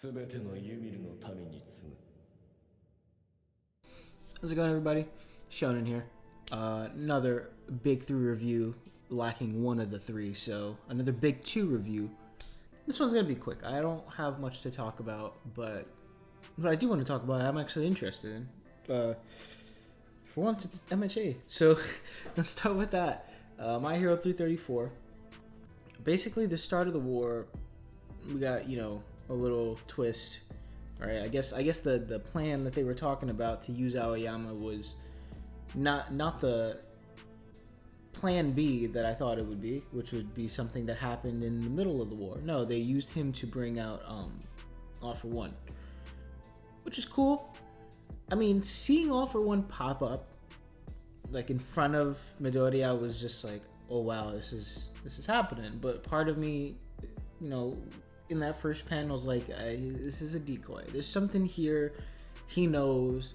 全てのユミルの民に継ぐ。 How's it going, everybody? Shonen here. Another big 3 review, lacking one of the 3, so another big 2 review. This one's gonna be quick. I don't have much to talk about, but what I do want to talk about, I'm actually interested in. For once, it's MHA. So let's start with that. My Hero 334. Basically, the start of the war, we got, a little twist. Right, I guess the plan that they were talking about to use Aoyama was not the plan B that I thought it would be, which would be something that happened in the middle of the war. No, they used him to bring out All for One, which is cool. I mean, seeing All for One pop up like in front of Midoriya was just like, oh wow, this is happening. But part of me, in that first panel was like, this is a decoy. There's something here. He knows.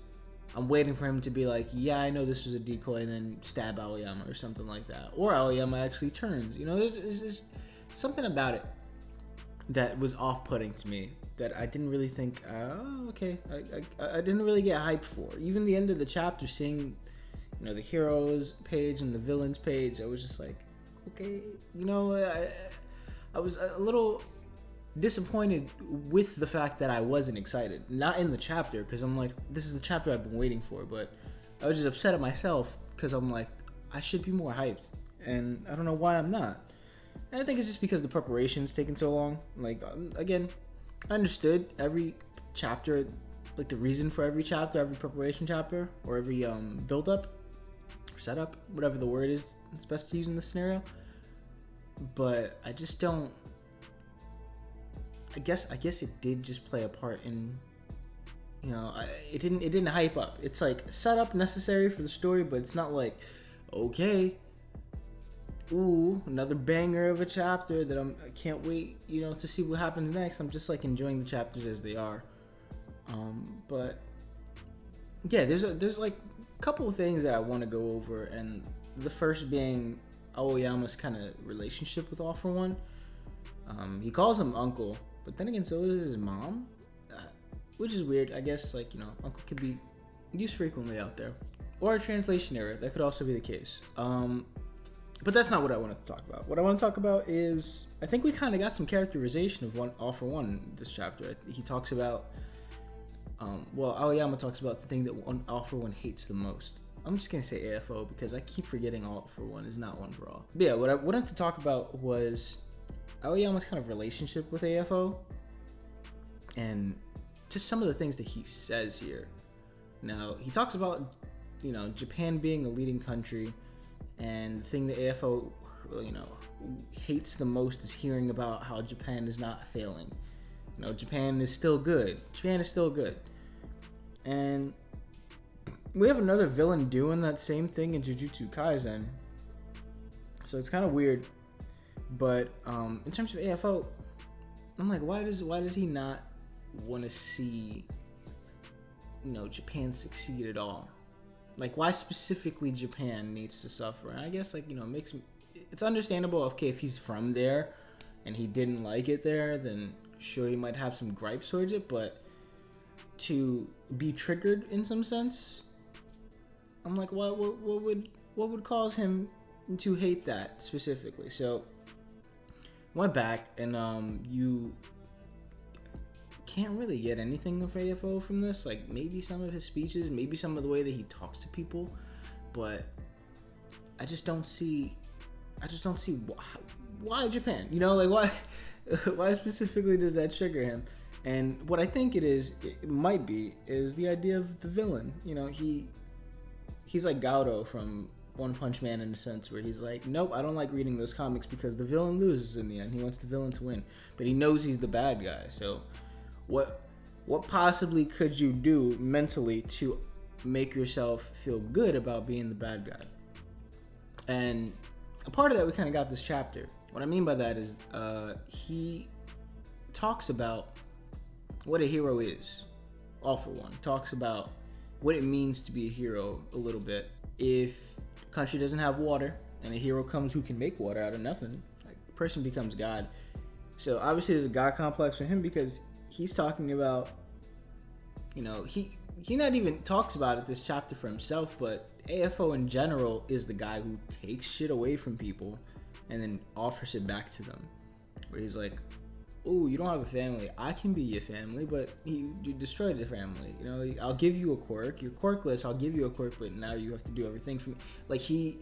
I'm waiting for him to be like, yeah, I know this was a decoy, and then stab Aoyama or something like that. Or Aoyama actually turns. There's something about it that was off-putting to me that I didn't really think, okay. I didn't really get hyped for. Even the end of the chapter, seeing, the heroes page and the villains page, I was just like, okay, I was a little disappointed with the fact that I wasn't excited. Not in the chapter, because I'm like, this is the chapter I've been waiting for, but I was just upset at myself because I'm like, I should be more hyped, and I don't know why I'm not. And I think it's just because the preparation's taking so long. Like, again, I understood every chapter, like the reason for every chapter, every preparation chapter, or every build up, or setup, whatever the word is it's best to use in this scenario. But I just don't. I guess it did just play a part in, it didn't hype up. It's like setup necessary for the story, but it's not like, okay, ooh, another banger of a chapter that I can't wait, to see what happens next. I'm just like enjoying the chapters as they are. But yeah, there's like a couple of things that I want to go over, and the first being Aoyama's kind of relationship with All for One. He calls him uncle. But then again, so is his mom, which is weird. I guess, uncle could be used frequently out there. Or a translation error. That could also be the case. But that's not what I wanted to talk about. What I want to talk about is, I think we kind of got some characterization of All for One in this chapter. He talks about, Aoyama talks about the thing that All for One hates the most. I'm just going to say AFO because I keep forgetting All for One is not one for all. But yeah, what I wanted to talk about was Aoyama's kind of relationship with AFO and just some of the things that he says here. Now, he talks about, Japan being a leading country, and the thing that AFO, hates the most is hearing about how Japan is not failing. Japan is still good. And we have another villain doing that same thing in Jujutsu Kaisen. So it's kind of weird. But in terms of AFO, I'm like, why does he not want to see, Japan succeed at all? Like, why specifically Japan needs to suffer? And I guess, it's understandable. Okay, if he's from there and he didn't like it there, then sure, he might have some gripes towards it. But to be triggered in some sense, I'm like, what would cause him to hate that specifically? So went back, and you can't really get anything of AFO from this. Like, maybe some of his speeches, maybe some of the way that he talks to people, but I just don't see why Japan. Why specifically does that trigger him? And what I think it might be the idea of the villain. He's like Gaudo from One Punch Man in a sense, where he's like, nope, I don't like reading those comics because the villain loses in the end. He wants the villain to win, but he knows he's the bad guy. So what possibly could you do mentally to make yourself feel good about being the bad guy? And a part of that, we kind of got this chapter. What I mean by that is he talks about what a hero is. All for One talks about what it means to be a hero a little bit. If country doesn't have water and a hero comes who can make water out of nothing, like, the person becomes God. So obviously there's a God complex for him because he's talking about, he not even talks about it this chapter for himself, but AFO in general is the guy who takes shit away from people and then offers it back to them. Where he's like, oh, you don't have a family. I can be your family, but you destroyed the family. I'll give you a quirk. You're quirkless. I'll give you a quirk, but now you have to do everything for me. Like, he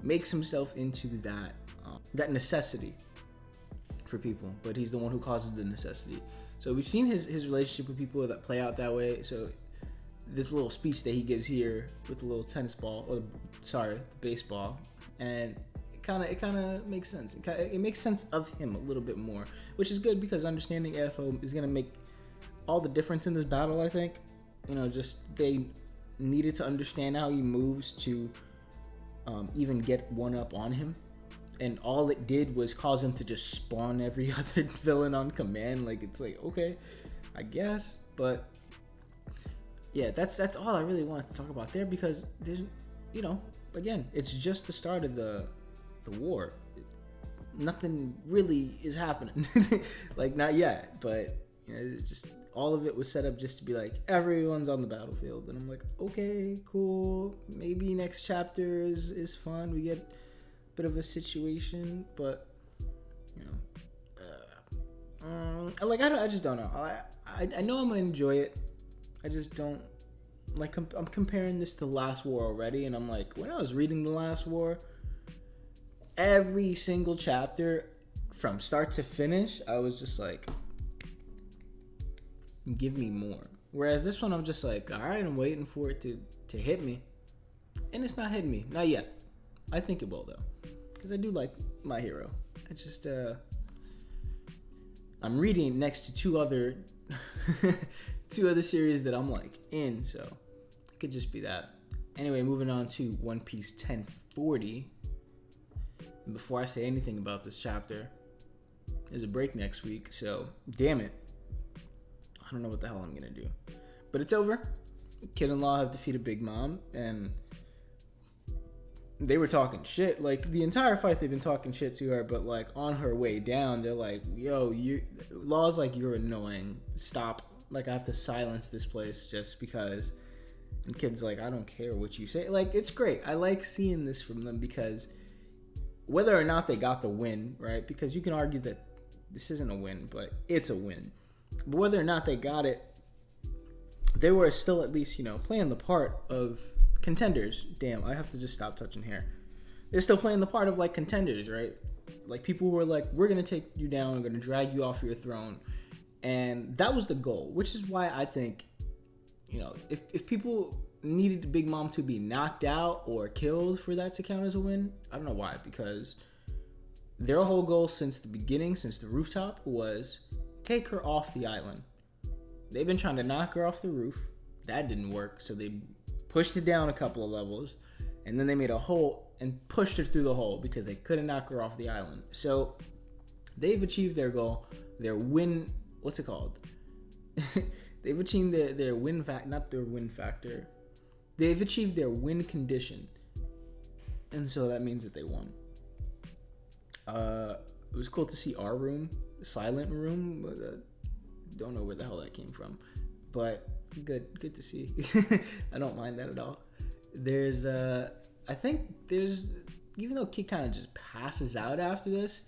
makes himself into that necessity for people, but he's the one who causes the necessity. So we've seen his relationship with people that play out that way. So this little speech that he gives here with the little tennis ball, the baseball, and it kind of makes sense. It makes sense of him a little bit more, which is good because understanding AFO is gonna make all the difference in this battle. I think, just they needed to understand how he moves to even get one up on him, and all it did was cause him to just spawn every other villain on command. Like, it's like, okay, I guess, but yeah, that's all I really wanted to talk about there, because there's, again, it's just the start of the war. Nothing really is happening. Like, not yet, but it's just all of it was set up just to be like, everyone's on the battlefield, and I'm like, okay, cool, maybe next chapter is fun, we get a bit of a situation, but I just don't know. I know I'm gonna enjoy it. I just don't like. I'm comparing this to Last War already, and I'm like, when I was reading the Last War, every single chapter from start to finish, I was just like, give me more. Whereas this one, I'm just like, all right, I'm waiting for it to hit me, and it's not hitting me, not yet. I think it will though, because I do like my hero. I just I'm reading next to two other series that I'm like in, so it could just be that. Anyway, moving on to One Piece 1040. And before I say anything about this chapter, there's a break next week, so damn it, I don't know what the hell I'm gonna do. But it's over. Kid and Law have defeated Big Mom, and they were talking shit. Like, the entire fight, they've been talking shit to her, but like on her way down, they're like, yo, Law's like, you're annoying. Stop. Like, I have to silence this place just because. And Kid's like, I don't care what you say. Like, it's great. I like seeing this from them, because whether or not they got the win, right? Because you can argue that this isn't a win, but it's a win. But whether or not they got it, they were still at least, playing the part of contenders. Damn, I have to just stop touching hair. They're still playing the part of like contenders, right? Like, people who are like, we're going to take you down, we're going to drag you off your throne. And that was the goal, which is why I think, if people needed Big Mom to be knocked out or killed for that to count as a win, I don't know why, because their whole goal since the beginning, since the rooftop, was take her off the island. They've been trying to knock her off the roof. That didn't work, so they pushed it down a couple of levels, and then they made a hole and pushed her through the hole because they couldn't knock her off the island. So they've achieved their goal, their win. What's it called? They've achieved their win factor, not their win factor. They've achieved their win condition, and so that means that they won. It was cool to see our room, Silent Room. Don't know where the hell that came from, but good to see. I don't mind that at all. There's I think there's, even though Kid kind of just passes out after this,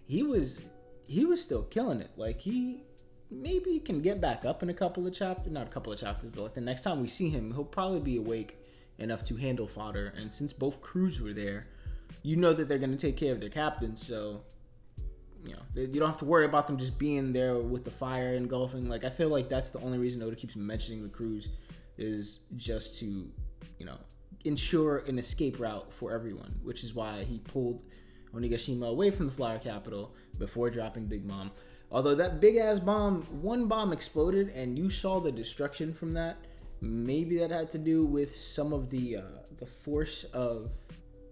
he was still killing it. Like, he maybe can get back up in a couple of chapters, not a couple of chapters, but like the next time we see him, he'll probably be awake enough to handle fodder. And since both crews were there, that they're going to take care of their captain, so you don't have to worry about them just being there with the fire engulfing. Like, I feel like that's the only reason Oda keeps mentioning the crews, is just to ensure an escape route for everyone, which is why he pulled Onigashima away from the Flower Capital before dropping Big Mom. Although that big ass bomb, one bomb exploded, and you saw the destruction from that. Maybe that had to do with some of the force of,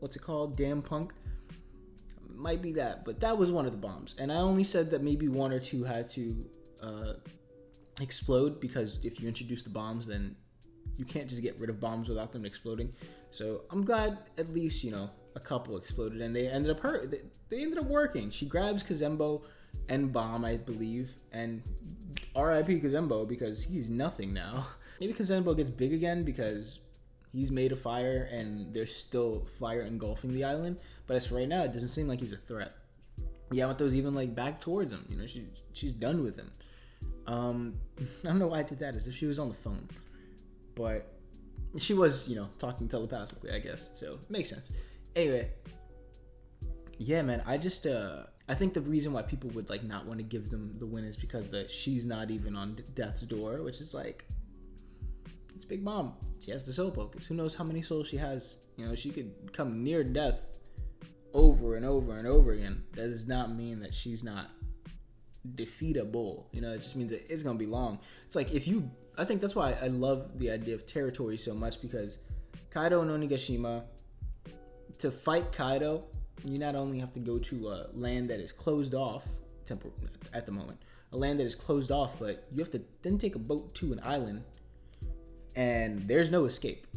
what's it called, Damn Punk. Might be that, but that was one of the bombs. And I only said that maybe one or two had to explode, because if you introduce the bombs, then you can't just get rid of bombs without them exploding. So I'm glad at least a couple exploded, and they ended up working. She grabs Kazembo and Bomb, I believe, and R.I.P. Kazembo, because he's nothing now. Maybe Kazembo gets big again because he's made of fire and there's still fire engulfing the island. But as for right now, it doesn't seem like he's a threat. Yamato's even like back towards him. You know, she's done with him. I don't know why I did that, as if she was on the phone. But she was, you know, talking telepathically, I guess. So makes sense. Anyway, yeah, man. I think the reason why people would like not want to give them the win is because she's not even on death's door, which is like, it's Big Mom. She has the soul focus. Who knows how many souls she has? You know, she could come near death over and over and over again. That does not mean that she's not defeatable. You know, it just means that it's gonna be long. It's like I think that's why I love the idea of territory so much, because Kaido and Onigashima, to fight Kaido, you not only have to go to a land that is closed off at the moment, a land that is closed off, but you have to then take a boat to an island, and there's no escape.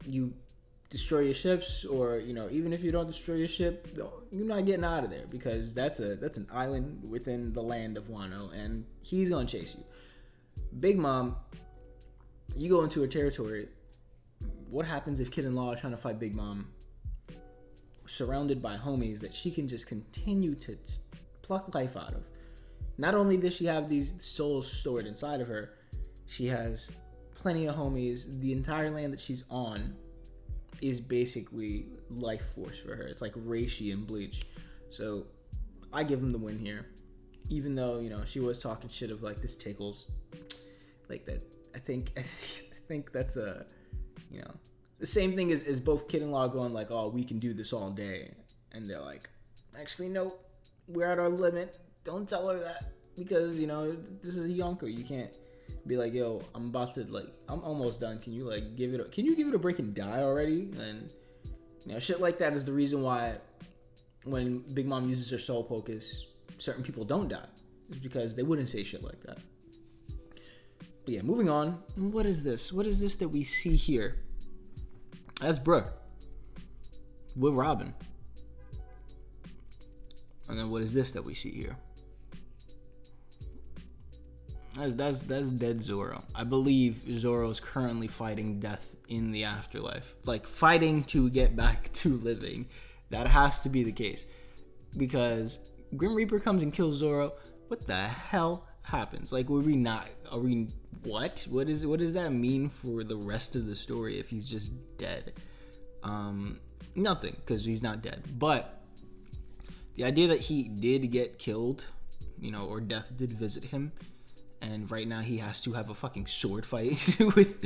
You destroy your ships, or you know, even if you don't destroy your ship, you're not getting out of there, because that's an island within the land of Wano, and he's gonna chase you. Big Mom, you go into her territory. What happens if Kid and Law are trying to fight Big Mom, surrounded by homies that she can just continue to pluck life out of? Not only does she have these souls stored inside of her, she has plenty of homies. The entire land that she's on is basically life force for her. It's like Reishi and Bleach. So I give him the win here, even though, you know, she was talking shit of like, this tickles like that. I think that's you know, the same thing as both Kid and Law going like, oh, we can do this all day, and they're like, actually no, we're at our limit. Don't tell her that, because you know, this is a Yonko. You can't be like, yo, I'm almost done. Can you like give it a break and die already? And you know, shit like that is the reason why when Big Mom uses her soul focus, certain people don't die. It's because they wouldn't say shit like that. But yeah, moving on. What is this? What is this that we see here? That's Brooke with Robin. And then what is this that we see here? That's dead Zoro. I believe Zoro is currently fighting death in the afterlife. Like, fighting to get back to living. That has to be the case. Because Grim Reaper comes and kills Zoro. What the hell happens? Like, what? What does that mean for the rest of the story if he's just dead? Nothing, because he's not dead. But the idea that he did get killed, you know, or death did visit him, and right now he has to have a fucking sword fight with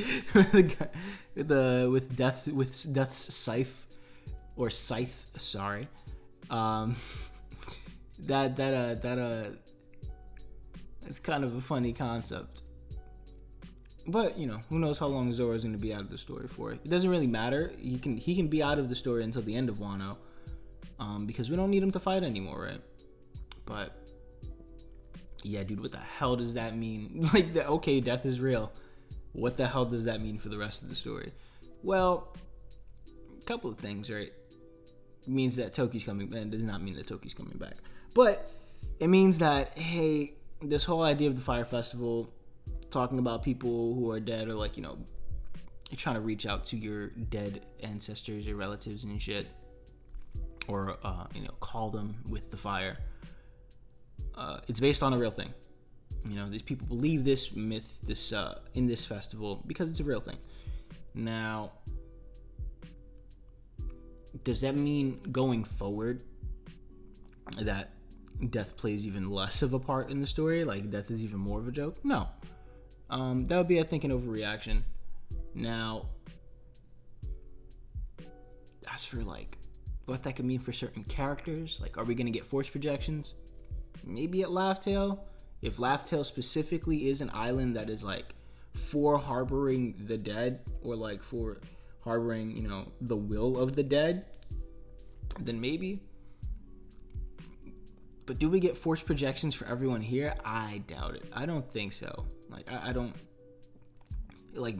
Death's scythe, or scythe. Sorry, it's kind of a funny concept. But you know, who knows how long Zoro's going to be out of the story for? It doesn't really matter. He can be out of the story until the end of Wano, because we don't need him to fight anymore, right? But yeah, dude, what the hell does that mean? Like, okay, death is real. What the hell does that mean for the rest of the story? Well, a couple of things, right? It means that Toki's coming, and it does not mean that Toki's coming back. But it means that, hey, this whole idea of the Fire Festival, talking about people who are dead, or like, you know, you're trying to reach out to your dead ancestors or relatives and shit, or you know, call them with the fire. It's based on a real thing. You know, these people believe this myth, in this festival, because it's a real thing. Now, does that mean going forward that death plays even less of a part in the story? Like, death is even more of a joke? No. That would be, I think, an overreaction. Now, as for like what that could mean for certain characters, like, are we gonna get force projections? Maybe at Laugh Tale. If Laugh Tale specifically is an island that is like for harboring the dead, or like for harboring, you know, the will of the dead, then maybe. But do we get force projections for everyone here? I doubt it. I don't think so. Like, I don't, like,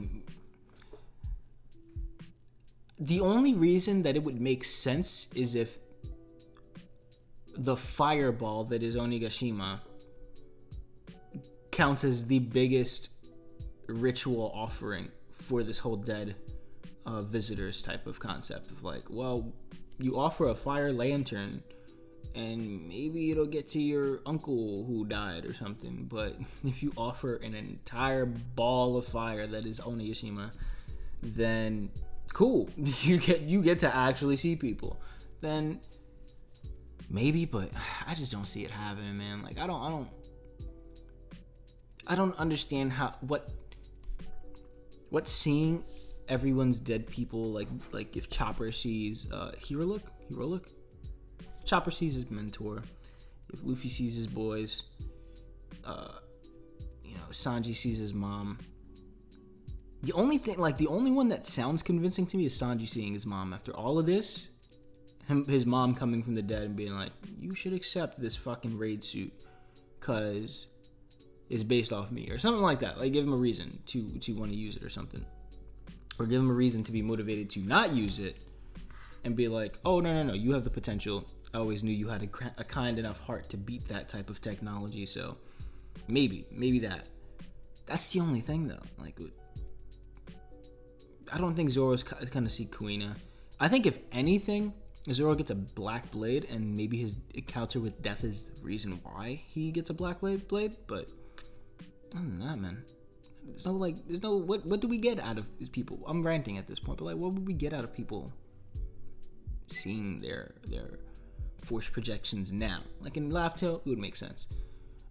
the only reason that it would make sense is if the fireball that is Onigashima counts as the biggest ritual offering for this whole dead visitors type of concept of like, well, you offer a fire lantern and maybe it'll get to your uncle who died or something, but if you offer an entire ball of fire that is Onigashima, then cool, you get to actually see people. Then maybe, but I just don't see it happening, man. Like I don't understand what seeing everyone's dead people like if Chopper sees Hiroluk, Chopper sees his mentor, if Luffy sees his boys, Sanji sees his mom. The only one that sounds convincing to me is Sanji seeing his mom after all of this. His mom coming from the dead and being like, you should accept this fucking raid suit because it's based off me or something like that. Like give him a reason to want to use it or something, or give him a reason to be motivated to not use it and be like, oh no, you have the potential. I always knew you had a kind enough heart to beat that type of technology. So maybe that's the only thing though. Like I don't think Zoro's gonna see Kuina. I think if anything, Zoro gets a black blade, and maybe his encounter with death is the reason why he gets a black blade. But other than that, man, there's no what do we get out of people? I'm ranting at this point, but like, what would we get out of people seeing their force projections now? Like in Laugh Tale, it would make sense.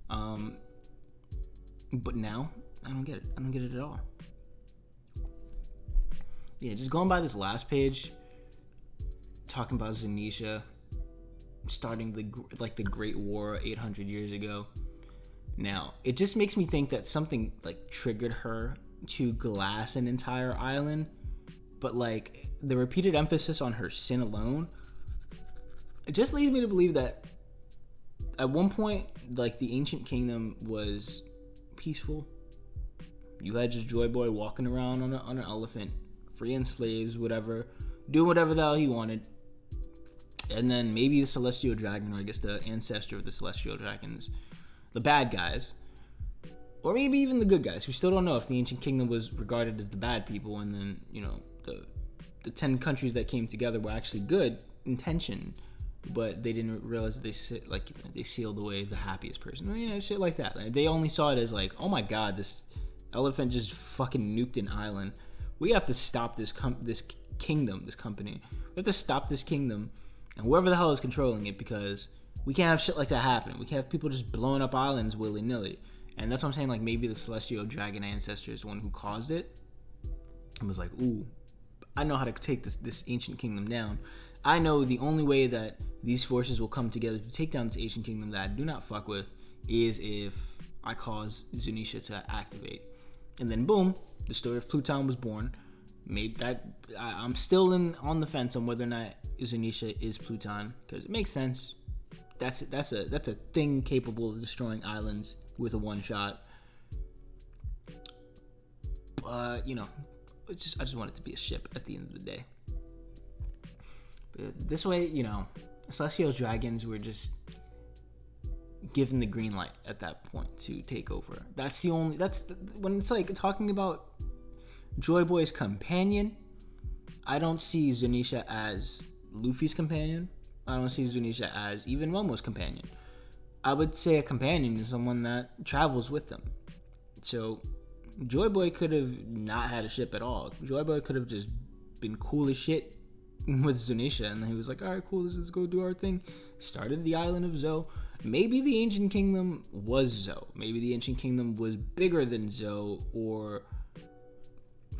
But now, I don't get it. I don't get it at all. Yeah, just going by this last page, talking about Zunisha starting the Great War 800 years ago. Now, it just makes me think that something like triggered her to glass an entire island, but like the repeated emphasis on her sin alone, it just leads me to believe that at one point, like the ancient kingdom was peaceful. You had just Joy Boy walking around on an elephant, freeing slaves, whatever, doing whatever the hell he wanted. And then maybe the Celestial Dragon, or I guess the ancestor of the Celestial Dragons, the bad guys, or maybe even the good guys. We still don't know if the Ancient Kingdom was regarded as the bad people, and then, the 10 countries that came together were actually good intention, but they didn't realize that they sealed away the happiest person. Shit like that. Like, they only saw it as like, oh my god, this elephant just fucking nuked an island. We have to stop this kingdom, this company. We have to stop this kingdom and whoever the hell is controlling it, because we can't have shit like that happen. We can't have people just blowing up islands willy-nilly. And that's what I'm saying, like maybe the Celestial Dragon ancestor is the one who caused it and was like, ooh, I know how to take this ancient kingdom down. I know the only way that these forces will come together to take down this ancient kingdom that I do not fuck with is if I cause Zunisha to activate. And then boom, the story of Pluton was born. Maybe that I'm still on the fence on whether or not Zunisha is Pluton, because it makes sense. That's a thing capable of destroying islands with a one shot. But I just want it to be a ship at the end of the day. But this way, Celestial Dragons were just given the green light at that point to take over. When it's like talking about Joy Boy's companion, I don't see Zunisha as Luffy's companion. I don't see Zunisha as even Momo's companion. I would say a companion is someone that travels with them. So Joy Boy could have not had a ship at all. Joy Boy could have just been cool as shit with Zunisha, and then he was like, alright, cool, let's go do our thing. Started the island of Zou. Maybe the Ancient Kingdom was Zou. Maybe the Ancient Kingdom was bigger than Zou, or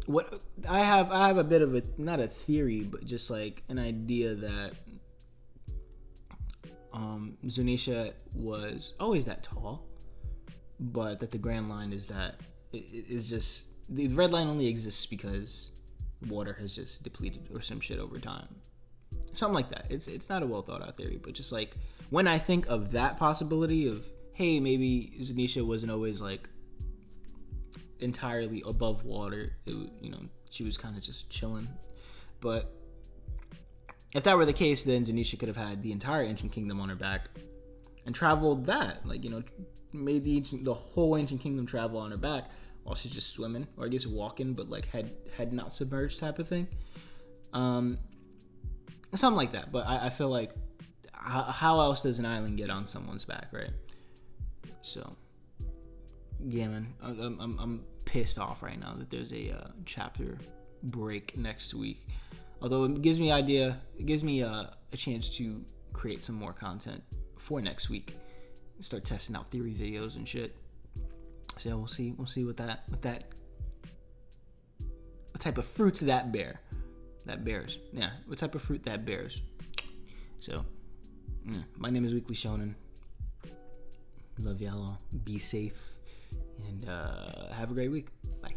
what I have a bit of not a theory, but just like an idea that Zunisha was always that tall, but that the Grand Line is that it is just the Red Line only exists because water has just depleted or some shit over time, something like that. It's not a well thought out theory, but just like when I think of that possibility of, hey, maybe Zunisha wasn't always like entirely above water, she was kind of just chilling. But if that were the case, then Zunisha could have had the entire Ancient Kingdom on her back, and traveled that, like, made the whole ancient kingdom travel on her back while she's just swimming, or I guess walking, but like head not submerged type of thing. Something like that. But I feel like how else does an island get on someone's back, right? So yeah, man, I'm pissed off right now that there's a chapter break next week. Although it gives me a chance to create some more content for next week. Start testing out theory videos and shit. So we'll see what type of fruits that bears. Yeah, what type of fruit that bears. So, my name is Weekly Shonen. Love y'all. Be safe and have a great week. Bye.